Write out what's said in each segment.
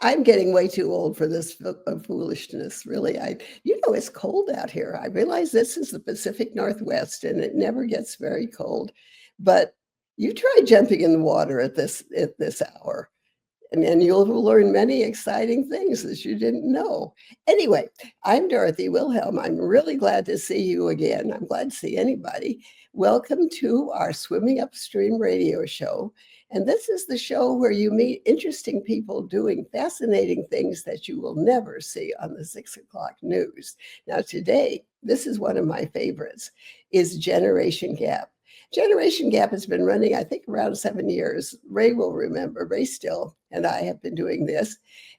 I'm getting way too old for this foolishness, really. It's cold out here. I realize this is the Pacific Northwest and it never gets very cold, but you try jumping in the water at this hour. And then you'll learn many exciting things that you didn't know. Anyway, I'm Dorothy Wilhelm. I'm really glad to see you again. I'm glad to see anybody. Welcome to our Swimming Upstream radio show. And this is the show where you meet interesting people doing fascinating things that you will never see on the 6 o'clock news. Now, today, this is one of my favorites, is Generation Gap. Generation Gap has been running, I think, around 7 years. Ray will remember. Ray Still and I have been doing this.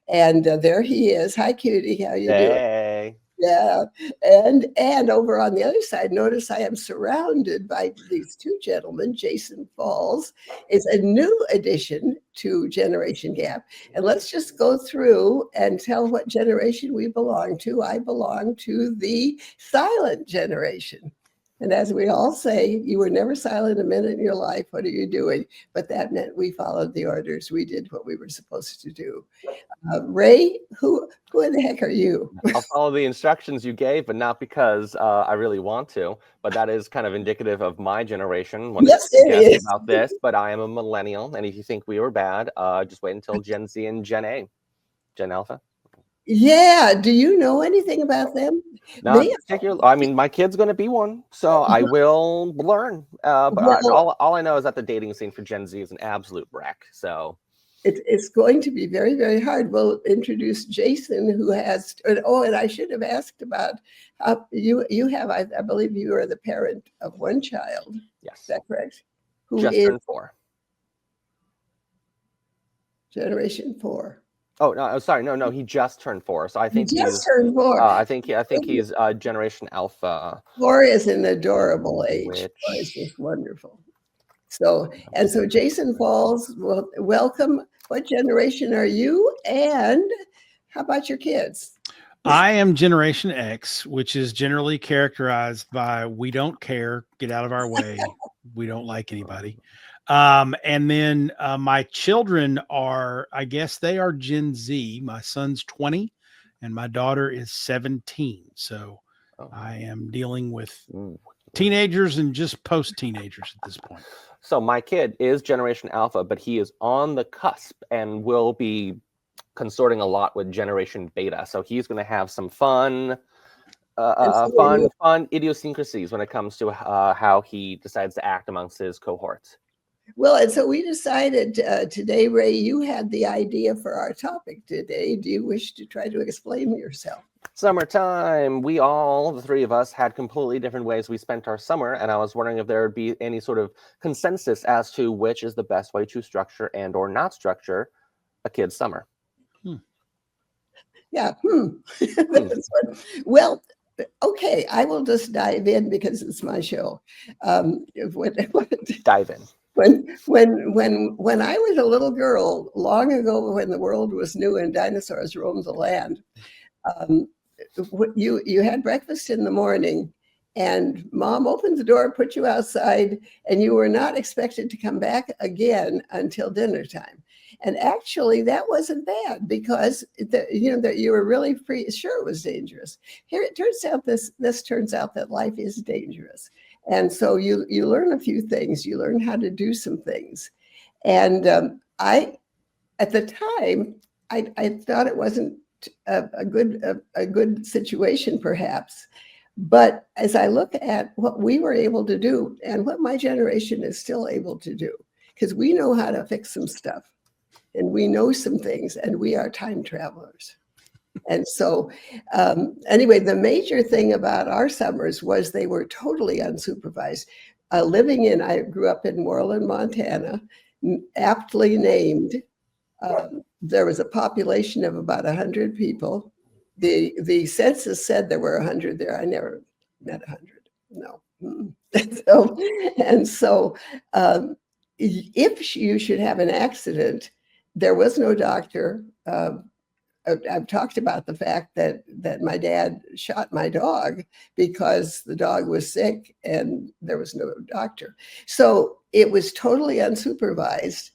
And there he is. Hi, cutie. How you doing? Hey. Yeah. And over on the other side, notice I am surrounded by these two gentlemen. Jason Falls is a new addition to Generation Gap. And let's just go through and tell what generation we belong to. I belong to the silent generation. And as we all say, you were never silent a minute in your life. What are you doing? But that meant we followed the orders. We did what we were supposed to do. Ray, who in the heck are you? I'll follow the instructions you gave, but not because I really want to. But that is kind of indicative of my generation. Yes, it is. About this, but I am a millennial, and if you think we were bad, just wait until Gen Z and Gen A, Gen Alpha. Yeah. Do you know anything about them? Not particularly. I mean, my kid's going to be one, so I will learn. But all I know is that the dating scene for Gen Z is an absolute wreck. So it's going to be very, very hard. We'll introduce Jason, who has. Oh, and I should have asked about you have. I believe you are the parent of one child. Yes, is that correct? Who just is turned 4. Generation 4. Oh no! Sorry, no. He just turned 4, so I think he just turned 4. I think he's Generation Alpha. 4 is an adorable age. 4 is just wonderful. So Jason Falls, well, welcome. What generation are you? And how about your kids? I am Generation X, which is generally characterized by we don't care, get out of our way, we don't like anybody. And then my children are, I guess they are Gen Z. My son's 20 and my daughter is 17. So I am dealing with teenagers and just post-teenagers at this point. So my kid is Generation Alpha, but he is on the cusp and will be consorting a lot with Generation Beta. So he's going to have some fun idiosyncrasies when it comes to how he decides to act amongst his cohorts. Well, and so we decided today, Ray, you had the idea for our topic today. Do you wish to try to explain yourself? Summertime. The 3 of us, had completely different ways we spent our summer, and I was wondering if there would be any sort of consensus as to which is the best way to structure and or not structure a kid's summer. Yeah. That's fun. Well, okay, I will just dive in because it's my show. Dive in. When I was a little girl, long ago, when the world was new and dinosaurs roamed the land, you had breakfast in the morning, and Mom opened the door, put you outside, and you were not expected to come back again until dinner time. And actually, that wasn't bad because that you were really free. Sure, it was dangerous. Here it turns out this turns out that life is dangerous. And so you learn a few things. You learn how to do some things. And at the time, I thought it wasn't a good situation, perhaps. But as I look at what we were able to do and what my generation is still able to do, because we know how to fix some stuff and we know some things and we are time travelers. And so anyway, the major thing about our summers was they were totally unsupervised. I grew up in Moreland, Montana, aptly named. There was a population of about 100 people. The census said there were 100 there. I never met 100. No. So if you should have an accident, there was no doctor. I've talked about the fact that my dad shot my dog because the dog was sick and there was no doctor. So it was totally unsupervised.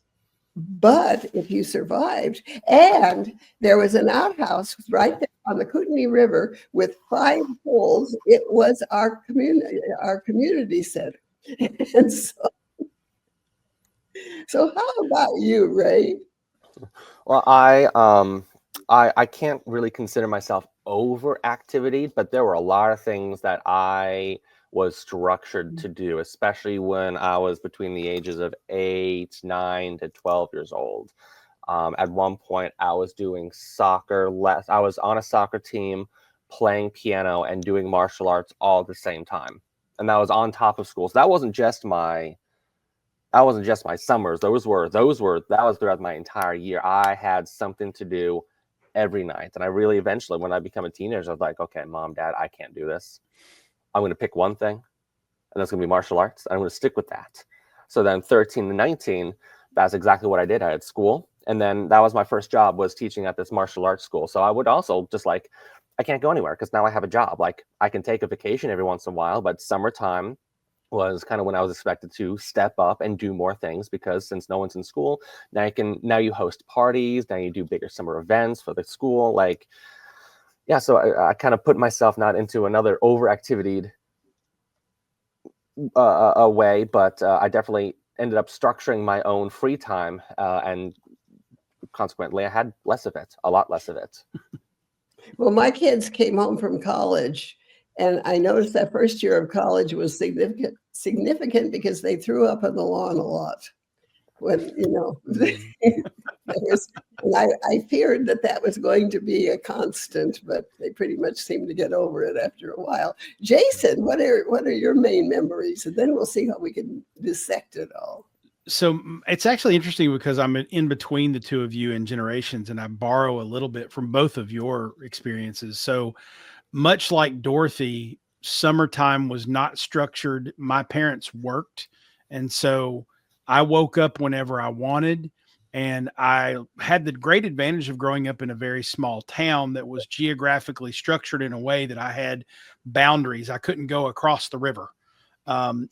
But if you survived, and there was an outhouse right there on the Kootenai River with 5 holes, it was our community center. And so how about you, Ray? Well, I can't really consider myself over activity, but there were a lot of things that I was structured to do, especially when I was between the ages of 8, 9 to 12 years old. At one point, I was doing soccer. I was on a soccer team, playing piano and doing martial arts all at the same time, and that was on top of school. So that wasn't just my summers. That was throughout my entire year. I had something to do every night. And I really eventually, when I became a teenager, I was like, okay, mom, dad, I can't do this. I'm going to pick one thing, and that's going to be martial arts. And I'm going to stick with that. So then 13 to 19, that's exactly what I did. I had school. And then that was my first job, was teaching at this martial arts school. So I would also just like, I can't go anywhere because now I have a job. Like, I can take a vacation every once in a while, but summertime was kind of when I was expected to step up and do more things, because since no one's in school, now you host parties, now you do bigger summer events for the school. Like, yeah, so I kind of put myself not into another overactivityed way, but I definitely ended up structuring my own free time, and consequently, I had a lot less of it. Well, my kids came home from college, and I noticed that first year of college was significant because they threw up on the lawn a lot. When, and I feared that was going to be a constant, but they pretty much seemed to get over it after a while. Jason, what are your main memories? And then we'll see how we can dissect it all. So it's actually interesting because I'm in between the two of you in generations, and I borrow a little bit from both of your experiences. So much like Dorothy, summertime was not structured. My parents worked. And so I woke up whenever I wanted. And I had the great advantage of growing up in a very small town that was geographically structured in a way that I had boundaries. I couldn't go across the river. And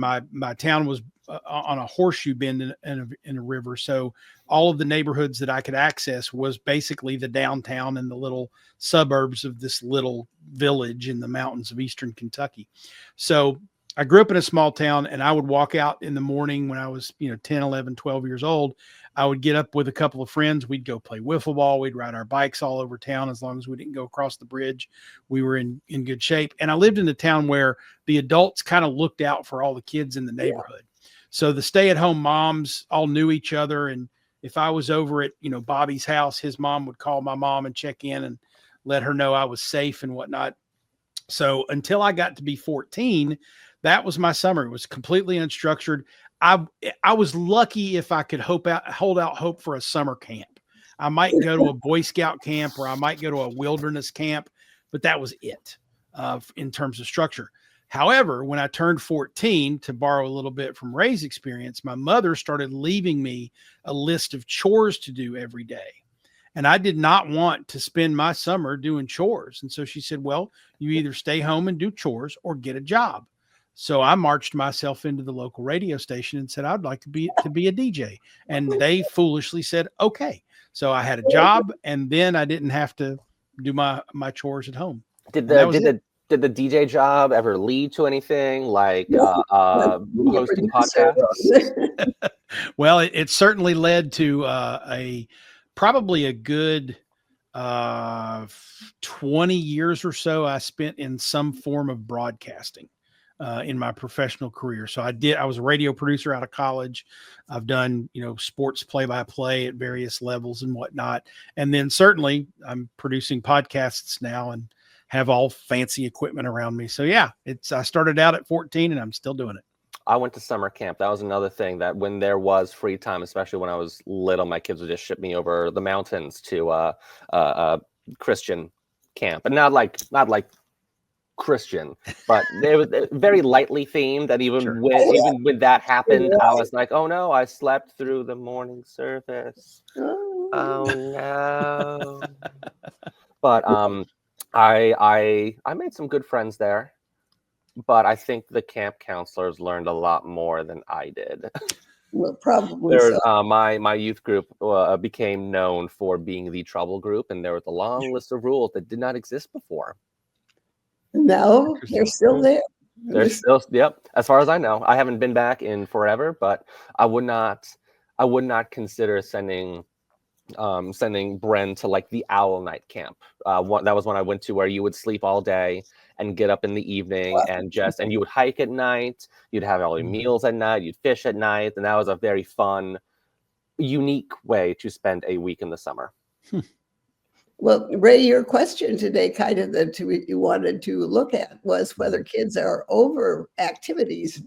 my town was on a horseshoe bend in a river. So all of the neighborhoods that I could access was basically the downtown and the little suburbs of this little village in the mountains of Eastern Kentucky. So I grew up in a small town, and I would walk out in the morning when I was, 10, 11, 12 years old. I would get up with a couple of friends. We'd go play wiffle ball. We'd ride our bikes all over town. As long as we didn't go across the bridge, we were in good shape. And I lived in a town where the adults kind of looked out for all the kids in the neighborhood. So the stay-at-home moms all knew each other. And if I was over at, Bobby's house, his mom would call my mom and check in and let her know I was safe and whatnot. So until I got to be 14, that was my summer. It was completely unstructured. I was lucky if I could hold out hope for a summer camp. I might go to a Boy Scout camp, or I might go to a wilderness camp, but that was it in terms of structure. However, when I turned 14, to borrow a little bit from Ray's experience, my mother started leaving me a list of chores to do every day. And I did not want to spend my summer doing chores. And so she said, well, you either stay home and do chores or get a job. So I marched myself into the local radio station and said, I'd like to be a DJ. And they foolishly said, okay. So I had a job, and then I didn't have to do my chores at home. Did the DJ job ever lead to anything like hosting podcasts? Well, it certainly led to probably a good 20 years or so I spent in some form of broadcasting in my professional career. So I was a radio producer out of college. I've done, sports play-by-play at various levels and whatnot. And then certainly I'm producing podcasts now and have all fancy equipment around me. So yeah, I started out at 14 and I'm still doing it. I went to summer camp. That was another thing, that when there was free time, especially when I was little, my kids would just ship me over the mountains to Christian camp, and not like Christian, but it was very lightly themed. And even when that happened, I was like, oh no, I slept through the morning service. Oh no. But I made some good friends there. But I think the camp counselors learned a lot more than I did. Well, probably so. My youth group became known for being the trouble group, and there was a long list of rules that did not exist before. No, they're still there. They're still, yep. As far as I know, I haven't been back in forever, but I would not consider sending Bren to like the owl night camp. That was when I went to, where you would sleep all day and get up in the evening and you would hike at night. You'd have all your meals at night. You'd fish at night, and that was a very fun, unique way to spend a week in the summer. Well, Ray, your question today, kind of that you wanted to look at, was whether kids are over activities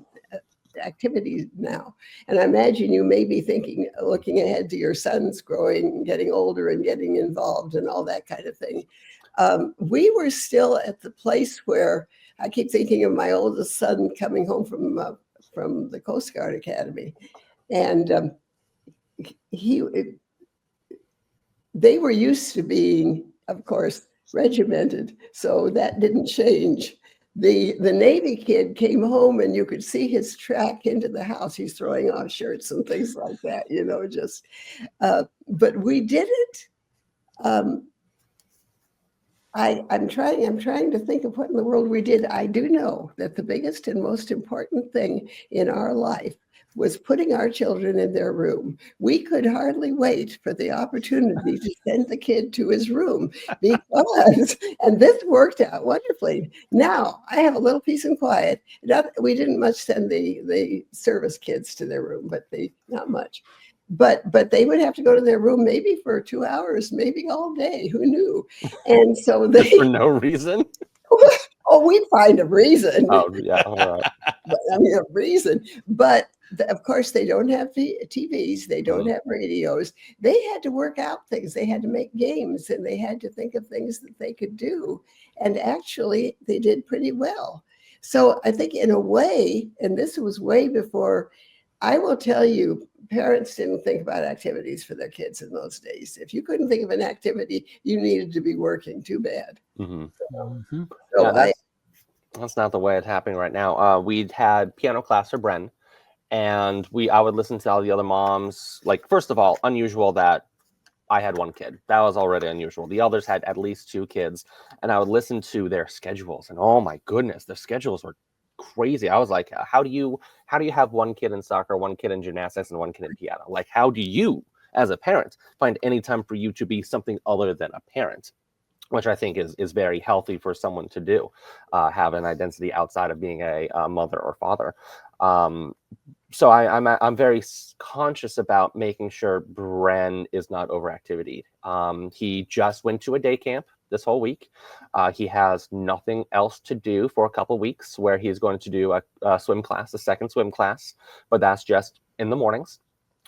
now. And I imagine you may be thinking, looking ahead to your sons growing, getting older and getting involved and all that kind of thing. We were still at the place where I keep thinking of my oldest son coming home from the Coast Guard Academy. And they were used to being, of course, regimented. So that didn't change. The Navy kid came home and you could see his track into the house. He's throwing off shirts and things like that, but we did it. I'm trying to think of what in the world we did. I do know that the biggest and most important thing in our life was putting our children in their room. We could hardly wait for the opportunity to send the kid to his room and this worked out wonderfully. Now I have a little peace and quiet. We didn't much send the service kids to their room, but not much. But they would have to go to their room maybe for 2 hours, maybe all day. Who knew? And so they for no reason. Oh, we find a reason. Oh yeah, all right. A reason. But of course, they don't have TVs. They don't have radios. They had to work out things. They had to make games, and they had to think of things that they could do. And actually, they did pretty well. So I think in a way, and this was way before, I will tell you, parents didn't think about activities for their kids in those days. If you couldn't think of an activity, you needed to be working. Too bad. That's not the way it's happening right now. We'd had piano class for Bren, and I would listen to all the other moms. Like, first of all, unusual that I had one kid. That was already unusual. The others had at least 2 kids, and I would listen to their schedules, and oh my goodness, the schedules were crazy. I was like, how do you have one kid in soccer, one kid in gymnastics, and one kid in piano? Like, how do you, as a parent, find any time for you to be something other than a parent? Which I think is very healthy for someone to do, have an identity outside of being a mother or father. So I'm very conscious about making sure Bren is not overactivity. He just went to a day camp this whole week. He has nothing else to do for a couple weeks, where he's going to do a swim class, a second swim class, but that's just in the mornings.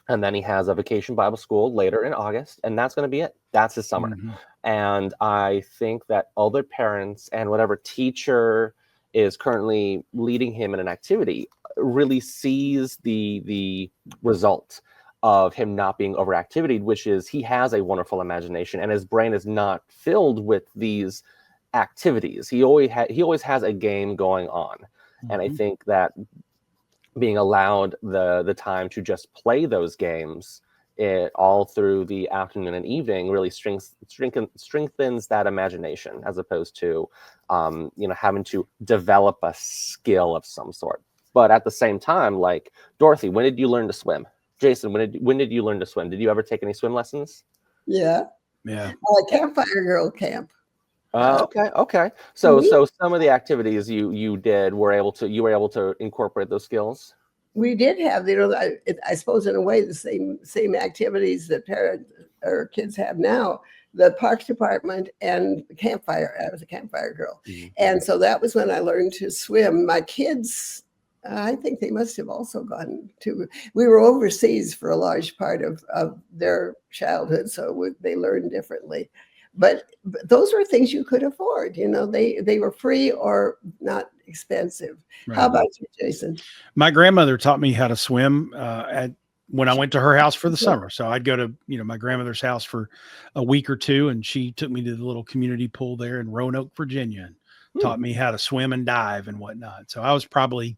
And then he has a vacation Bible school later in August, and that's going to be it. That's his summer. And I think that other parents and whatever teacher is currently leading him in an activity really sees the result of him not being overactivated, which is he has a wonderful imagination, and his brain is not filled with these activities. He always has a game going on. And I think that being allowed the time to just play those games all through the afternoon and evening really strengthens that imagination, as opposed to having to develop a skill of some sort. But at the same time, like, Dorothy, when did you learn to swim? Jason, when did you learn to swim? Did you ever take any swim lessons? Yeah. Campfire Girl Camp. Okay. So some of the activities you did were able to incorporate those skills. We did have, I suppose in a way the same activities that parents or kids have now. The Parks Department and campfire. I was a campfire girl, and so that was when I learned to swim. My kids, I think they must have also gone to. We were overseas for a large part of their childhood, so they learned differently. But those were things you could afford. They were free or not expensive. Right. How about you, Jason? My grandmother taught me how to swim when I went to her house for the summer. So I'd go to my grandmother's house for a week or two, and she took me to the little community pool there in Roanoke, Virginia, and taught me how to swim and dive and whatnot. So I was probably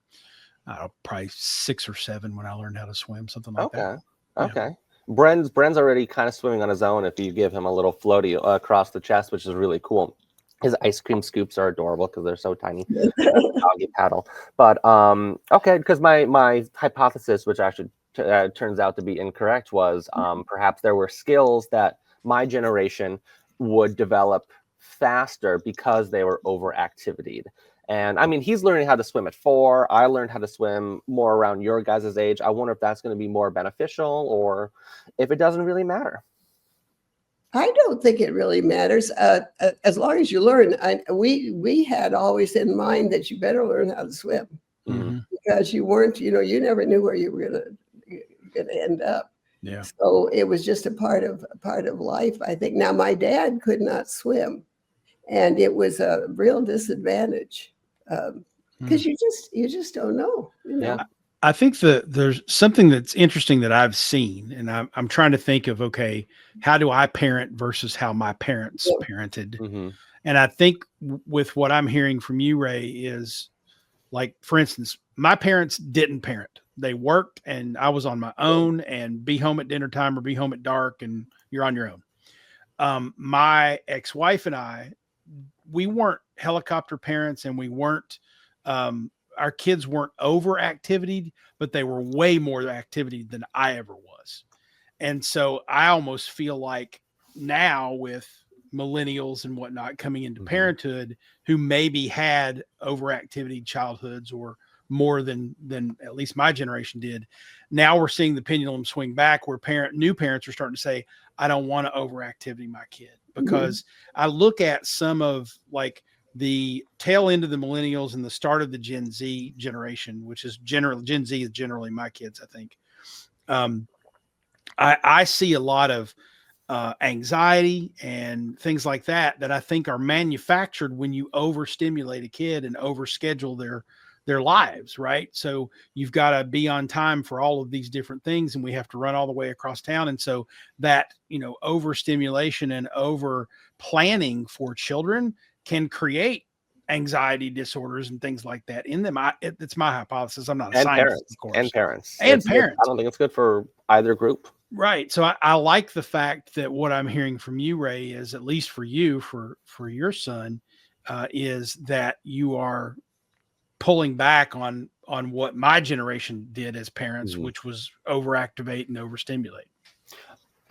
I don't know, probably 6 or 7 when I learned how to swim, something like that. Okay. Bren's already kind of swimming on his own if you give him a little floaty across the chest, which is really cool. His ice cream scoops are adorable because they're so tiny. Doggy paddle. But okay, because my hypothesis, which actually turns out to be incorrect, was perhaps there were skills that my generation would develop faster because they were overactivityed. And I mean, he's learning how to swim at 4. I learned how to swim more around your guys' age. I wonder if that's going to be more beneficial or if it doesn't really matter. I don't think it really matters. As long as you learn. We had always in mind that you better learn how to swim because you weren't, you never knew where you were going to end up. Yeah. So it was just a part of life, I think. Now, my dad could not swim, and it was a real disadvantage because you just don't know. Yeah. I think there's something that's interesting that I've seen, and I'm trying to think of, okay, how do I parent versus how my parents parented? And I think with what I'm hearing from you, Ray, is like, for instance, my parents didn't parent. They worked and I was on my own, and be home at dinner time or be home at dark and you're on your own. My ex-wife and I, we weren't helicopter parents, and we weren't, our kids weren't over activity, but they were way more activity than I ever was. And so I almost feel like now with millennials and whatnot coming into parenthood, who maybe had overactivity childhoods or more than at least my generation did. Now we're seeing the pendulum swing back where new parents are starting to say, I don't want to overactivity my kid, because I look at some of like the tail end of the millennials and the start of the Gen Z generation, which is Gen Z is generally my kids, I think. I see a lot of anxiety and things like that I think are manufactured when you overstimulate a kid and overschedule their lives, right? So you've got to be on time for all of these different things, and we have to run all the way across town. And so that, overstimulation and over planning for children can create anxiety disorders and things like that in them. It's my hypothesis. I'm not a scientist, of course. And parents. I don't think it's good for either group. Right. So I like the fact that what I'm hearing from you, Ray, is, at least for you, for your son, is that you are pulling back on what my generation did as parents, which was overactivate and overstimulate.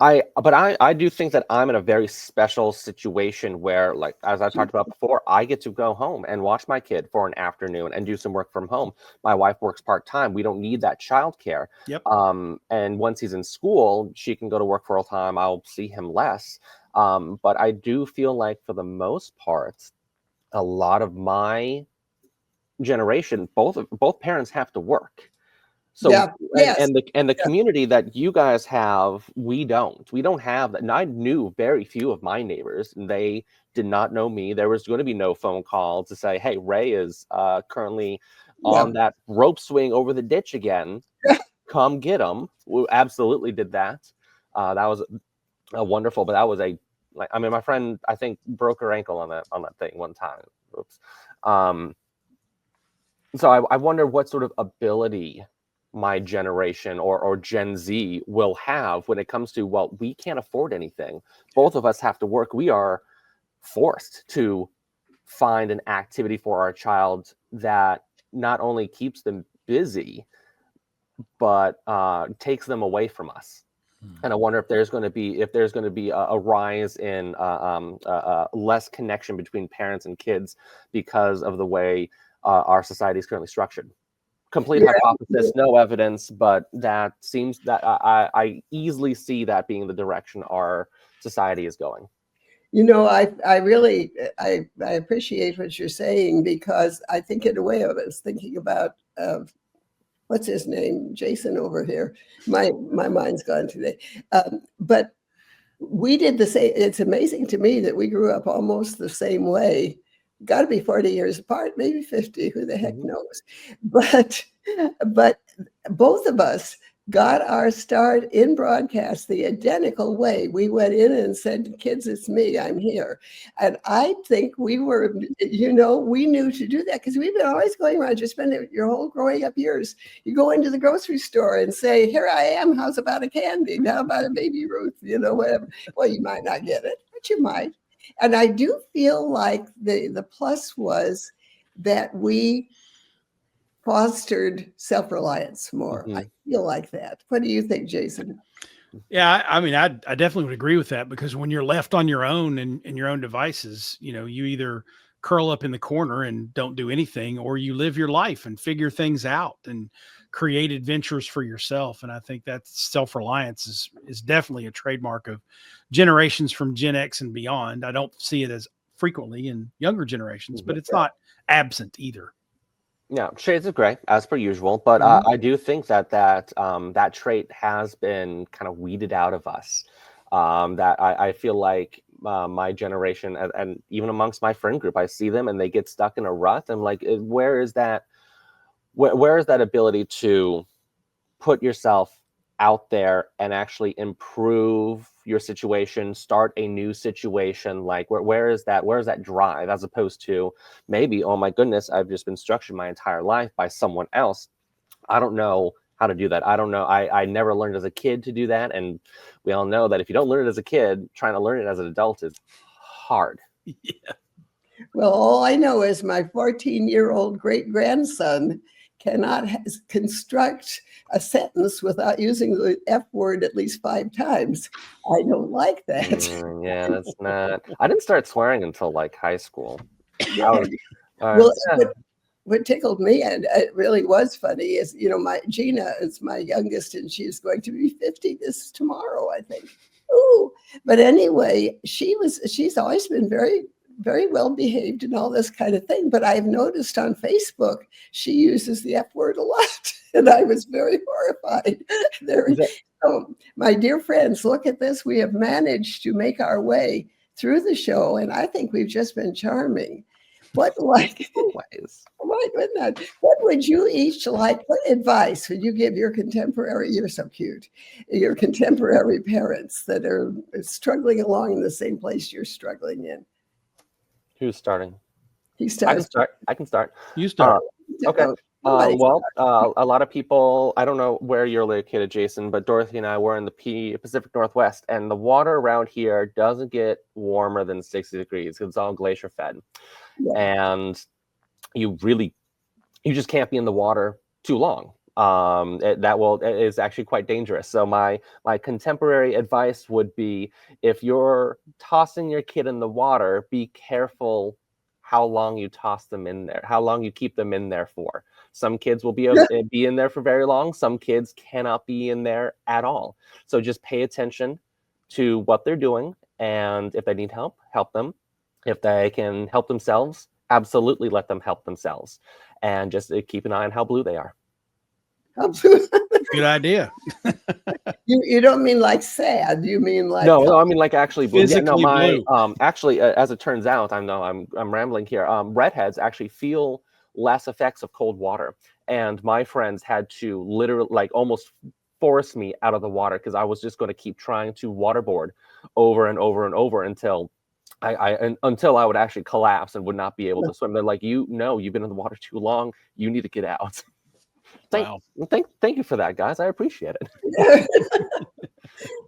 I do think that I'm in a very special situation where, like, as I talked about before, I get to go home and watch my kid for an afternoon and do some work from home. My wife works part-time. We don't need that childcare. Yep. And once he's in school, she can go to work full time. I'll see him less. But I do feel like, for the most part, a lot of my generation, both parents have to work. So and the community that you guys have, we don't have that. And I knew very few of my neighbors, and they did not know me. There was going to be no phone call to say, hey, Ray is currently on that rope swing over the ditch again. Come get him. We absolutely did that. That was a wonderful, but that was my friend, I think, broke her ankle on that thing one time. Oops. So I wonder what sort of ability my generation or Gen Z will have when it comes to, well, we can't afford anything. Both of us have to work. We are forced to find an activity for our child that not only keeps them busy, but takes them away from us. And I wonder if there's going to be a rise in less connection between parents and kids because of the way our society is currently structured. Complete hypothesis, no evidence, but that seems that I easily see that being the direction our society is going. I really appreciate what you're saying, because I think, in a way, I was thinking about what's his name, Jason over here. My mind's gone today, but we did the same. It's amazing to me that we grew up almost the same way. Got to be 40 years apart, maybe 50. Who the heck knows? But both of us got our start in broadcast the identical way. We went in and said, kids, it's me, I'm here. And I think we were, we knew to do that because we've been always going around, just spending your whole growing up years. You go into the grocery store and say, here I am, how's about a candy? How about a baby Ruth? Whatever. Well, you might not get it, but you might. And I do feel like the plus was that we fostered self-reliance more. Mhm. I feel like that. What do you think, Jason? Yeah, I mean, I definitely would agree with that, because when you're left on your own and your own devices, you either curl up in the corner and don't do anything, or you live your life and figure things out and create adventures for yourself. And I think that self-reliance is definitely a trademark of generations from Gen X and beyond. I don't see it as frequently in younger generations, but it's not absent either. Yeah, shades of gray as per usual, but I do think that trait has been kind of weeded out of us. That I feel like my generation and even amongst my friend group, I see them and they get stuck in a rut. I'm like, where is that? Where is that ability to put yourself out there and actually improve your situation, start a new situation? Like where is that drive, as opposed to maybe, oh my goodness, I've just been structured my entire life by someone else. I don't know how to do that. I don't know. I never learned as a kid to do that. And we all know that if you don't learn it as a kid, trying to learn it as an adult is hard. Yeah. Well, all I know is my 14-year-old great-grandson cannot construct a sentence without using the F word at least 5 times. I don't like that. Yeah, that's not. I didn't start swearing until like high school. Yeah. Well, what tickled me, and it really was funny, is my Gina is my youngest, and she's going to be 50 this tomorrow, I think. Ooh, but anyway, she's always been very, very well behaved and all this kind of thing. But I've noticed on Facebook she uses the F word a lot, and I was very horrified. So, my dear friends, look at this. We have managed to make our way through the show, and I think we've just been charming. What would you each like? What advice would you give your contemporary? You're so cute. Your contemporary parents that are struggling along in the same place you're struggling in. Who's starting? He starts. I can start. You start. Okay. Well, a lot of people, I don't know where you're located, Jason, but Dorothy and I were in the Pacific Northwest, and the water around here doesn't get warmer than 60 degrees. It's all glacier fed. Yeah. And you just can't be in the water too long. It is actually quite dangerous. So my contemporary advice would be, if you're tossing your kid in the water, be careful how long you toss them in there, how long you keep them in there for. Some kids will be in there for very long. Some kids cannot be in there at all. So just pay attention to what they're doing, and if they need help, help them. If they can help themselves, absolutely let them help themselves, and just keep an eye on how blue they are. Good idea. You don't mean like sad. You mean like no, I mean like actually blue. Physically blue. Actually, as it turns out, I'm rambling here. Redheads actually feel less effects of cold water, and my friends had to literally like almost force me out of the water because I was just going to keep trying to waterboard over and over and over until I would actually collapse and would not be able to swim. They're like, you've been in the water too long. You need to get out. Thank you for that, guys. I appreciate it.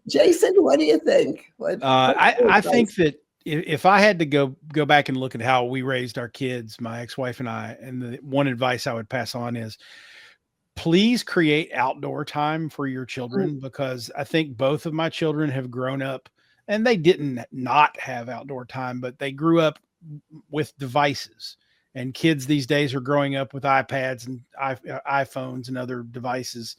Jason, what do you think? I think that if I had to go back and look at how we raised our kids, my ex-wife and I, and the one advice I would pass on is, please create outdoor time for your children, because I think both of my children have grown up and they didn't not have outdoor time, but they grew up with devices. And kids these days are growing up with iPads and iPhones and other devices,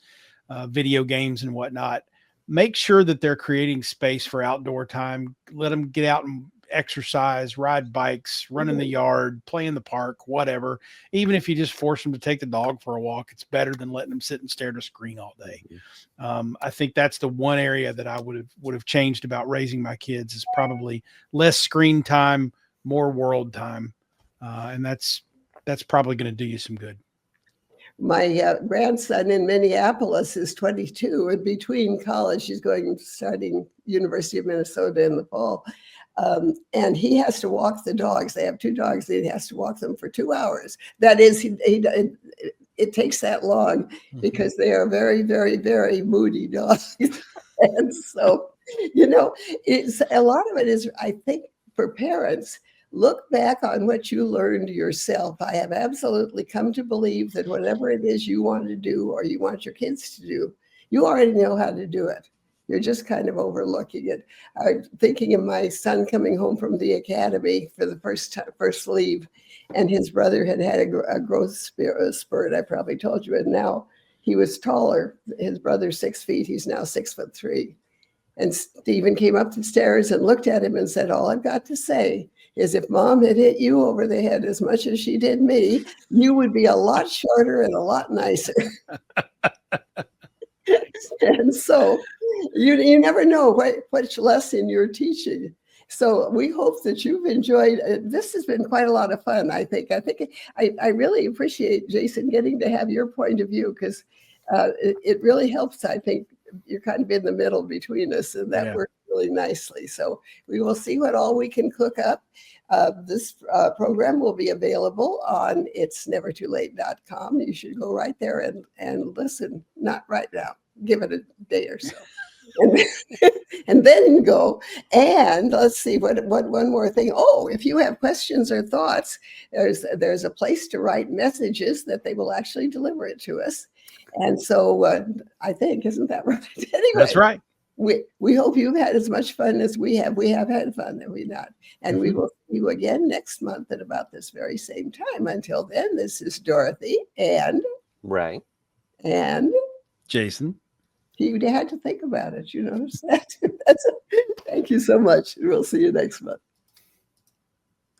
video games and whatnot. Make sure that they're creating space for outdoor time. Let them get out and exercise, ride bikes, run in the yard, play in the park, whatever. Even if you just force them to take the dog for a walk, it's better than letting them sit and stare at a screen all day. I think that's the one area that I would have changed about raising my kids, is probably less screen time, more world time. And that's probably going to do you some good. My grandson in Minneapolis is 22 and between college. He's starting University of Minnesota in the fall. And he has to walk the dogs. They have 2 dogs, and he has to walk them for 2 hours. That is, it takes that long because they are very, very, very moody dogs. And so, it's a lot of it is, I think, for parents, look back on what you learned yourself. I have absolutely come to believe that whatever it is you want to do or you want your kids to do, you already know how to do it. You're just kind of overlooking it. I'm thinking of my son coming home from the academy for the first leave, and his brother had a growth spurt. I probably told you, and now he was taller. His brother's 6 feet. He's now 6'3". And Stephen came up the stairs and looked at him and said, "All I've got to say is if Mom had hit you over the head as much as she did me, you would be a lot shorter and a lot nicer." And so you never know which lesson you're teaching. So we hope that you've enjoyed. This has been quite a lot of fun, I think. I really appreciate, Jason, getting to have your point of view, because it really helps. I think you're kind of in the middle between us, and that works really nicely. So we will see what all we can cook up. This program will be available on itsnevertoolate.com. You should go right there and listen. Not right now. Give it a day or so. And then go. And let's see what one more thing. Oh, if you have questions or thoughts, there's a place to write messages that they will actually deliver it to us. And so I think, isn't that right? Anyway, that's right. We hope you've had as much fun as we have. We have had fun, have we not? And we will see you again next month at about this very same time. Until then, this is Dorothy and Ray and Jason. You had to think about it. You notice that? Thank you so much. We'll see you next month.